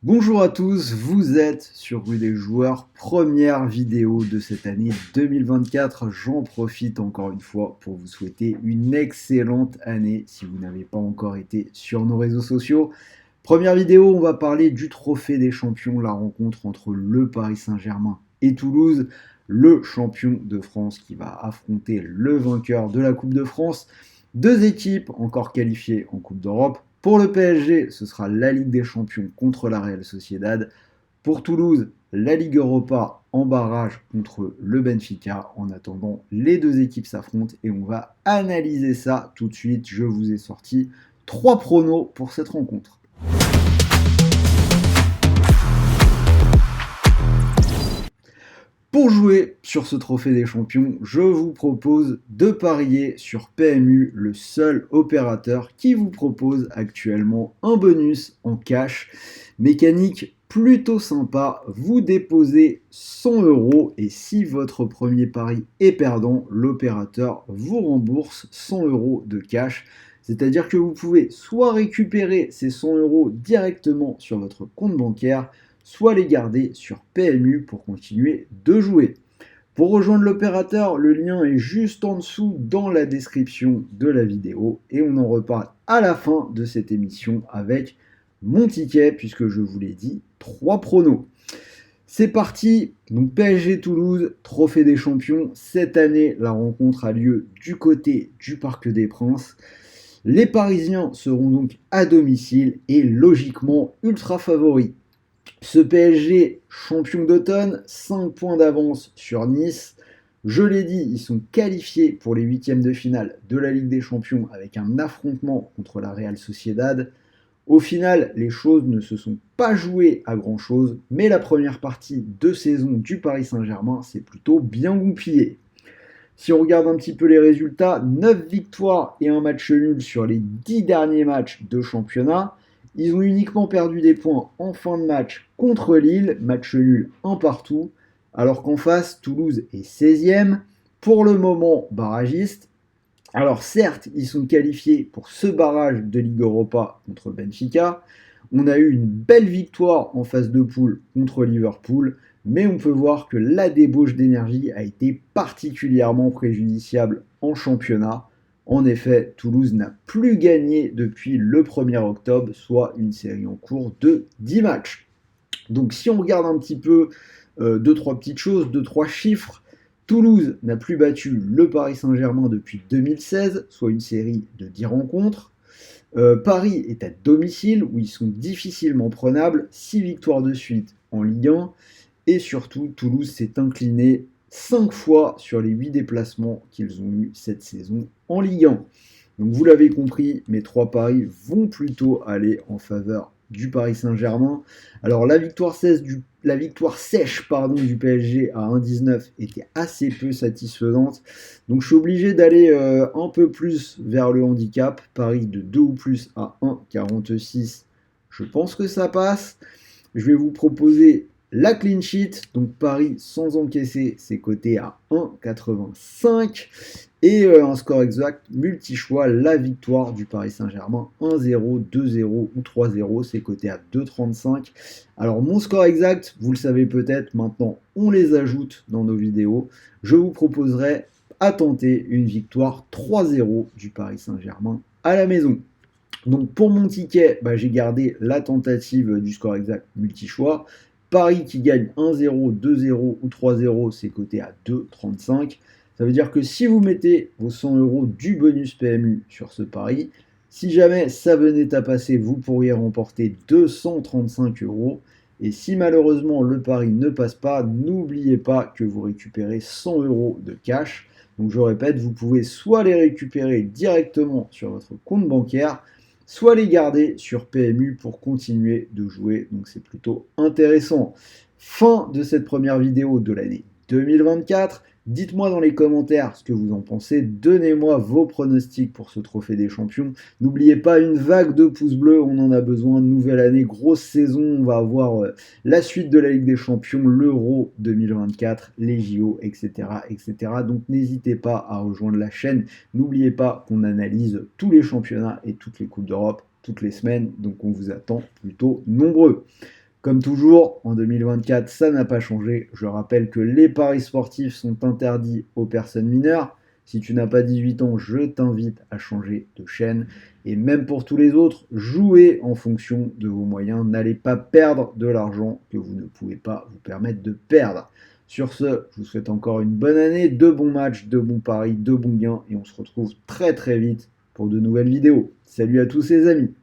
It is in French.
Bonjour à tous, vous êtes sur Rue des Joueurs, première vidéo de cette année 2024. J'en profite encore une fois pour vous souhaiter une excellente année si vous n'avez pas encore été sur nos réseaux sociaux. Première vidéo, on va parler du Trophée des Champions, la rencontre entre le Paris Saint-Germain et Toulouse, le champion de France qui va affronter le vainqueur de la Coupe de France. Deux équipes encore qualifiées en Coupe d'Europe. Pour le PSG, ce sera la Ligue des Champions contre la Real Sociedad. Pour Toulouse, la Ligue Europa en barrage contre le Benfica. En attendant, les deux équipes s'affrontent et on va analyser ça tout de suite. Je vous ai sorti 3 pronos pour cette rencontre. Pour jouer sur ce trophée des champions, je vous propose de parier sur PMU, le seul opérateur qui vous propose actuellement un bonus en cash. Mécanique plutôt sympa, vous déposez 100 € et si votre premier pari est perdant, l'opérateur vous rembourse 100 € de cash. C'est-à-dire que vous pouvez soit récupérer ces 100 € directement sur votre compte bancaire, soit les garder sur PMU pour continuer de jouer. Pour rejoindre l'opérateur, le lien est juste en dessous dans la description de la vidéo et on en reparle à la fin de cette émission avec mon ticket puisque je vous l'ai dit, 3 pronos. C'est parti, donc PSG Toulouse, Trophée des Champions. Cette année, la rencontre a lieu du côté du Parc des Princes. Les Parisiens seront donc à domicile et logiquement ultra favoris. Ce PSG champion d'automne, 5 points d'avance sur Nice. Je l'ai dit, ils sont qualifiés pour les huitièmes de finale de la Ligue des Champions avec un affrontement contre la Real Sociedad. Au final, les choses ne se sont pas jouées à grand chose, mais la première partie de saison du Paris Saint-Germain s'est plutôt bien goupillée. Si on regarde un petit peu les résultats, 9 victoires et un match nul sur les 10 derniers matchs de championnat. Ils ont uniquement perdu des points en fin de match contre Lille, match nul un partout, alors qu'en face, Toulouse est 16e, pour le moment barragiste. Alors certes, ils sont qualifiés pour ce barrage de Ligue Europa contre Benfica. On a eu une belle victoire en phase de poule contre Liverpool, mais on peut voir que la débauche d'énergie a été particulièrement préjudiciable en championnat. En effet, Toulouse n'a plus gagné depuis le 1er octobre, soit une série en cours de 10 matchs. Donc si on regarde un petit peu 2-3 petites choses, 2-3 chiffres, Toulouse n'a plus battu le Paris Saint-Germain depuis 2016, soit une série de 10 rencontres. Paris est à domicile, où ils sont difficilement prenables, 6 victoires de suite en Ligue 1. Et surtout, Toulouse s'est incliné 5 fois sur les 8 déplacements qu'ils ont eu cette saison en Ligue 1. Donc vous l'avez compris, mes 3 paris vont plutôt aller en faveur du Paris Saint-Germain. Alors la victoire sèche du PSG à 1,19 était assez peu satisfaisante. Donc je suis obligé d'aller un peu plus vers le handicap. Paris de 2 ou plus à 1,46. Je pense que ça passe. Je vais vous proposer la clean sheet, donc Paris sans encaisser, c'est coté à 1,85. Et un score exact multi-choix, la victoire du Paris Saint-Germain 1-0, 2-0 ou 3-0, c'est coté à 2,35. Alors mon score exact, vous le savez peut-être, maintenant on les ajoute dans nos vidéos. Je vous proposerai à tenter une victoire 3-0 du Paris Saint-Germain à la maison. Donc pour mon ticket, j'ai gardé la tentative du score exact multi-choix. Paris qui gagne 1-0, 2-0 ou 3-0, c'est coté à 2,35. Ça veut dire que si vous mettez vos 100 € du bonus PMU sur ce pari, si jamais ça venait à passer, vous pourriez remporter 235 €. Et si malheureusement le pari ne passe pas, n'oubliez pas que vous récupérez 100 € de cash. Donc je répète, vous pouvez soit les récupérer directement sur votre compte bancaire, soit les garder sur PMU pour continuer de jouer. Donc c'est plutôt intéressant. Fin de cette première vidéo de l'année 2024. Dites-moi dans les commentaires ce que vous en pensez. Donnez-moi vos pronostics pour ce trophée des champions. N'oubliez pas une vague de pouces bleus, on en a besoin. Nouvelle année, grosse saison. On va avoir la suite de la Ligue des Champions, l'Euro 2024, les JO, etc., etc. Donc n'hésitez pas à rejoindre la chaîne. N'oubliez pas qu'on analyse tous les championnats et toutes les coupes d'Europe toutes les semaines. Donc on vous attend plutôt nombreux. Comme toujours, en 2024, ça n'a pas changé. Je rappelle que les paris sportifs sont interdits aux personnes mineures. Si tu n'as pas 18 ans, je t'invite à changer de chaîne. Et même pour tous les autres, jouez en fonction de vos moyens. N'allez pas perdre de l'argent que vous ne pouvez pas vous permettre de perdre. Sur ce, je vous souhaite encore une bonne année, de bons matchs, de bons paris, de bons gains. Et on se retrouve très très vite pour de nouvelles vidéos. Salut à tous les amis.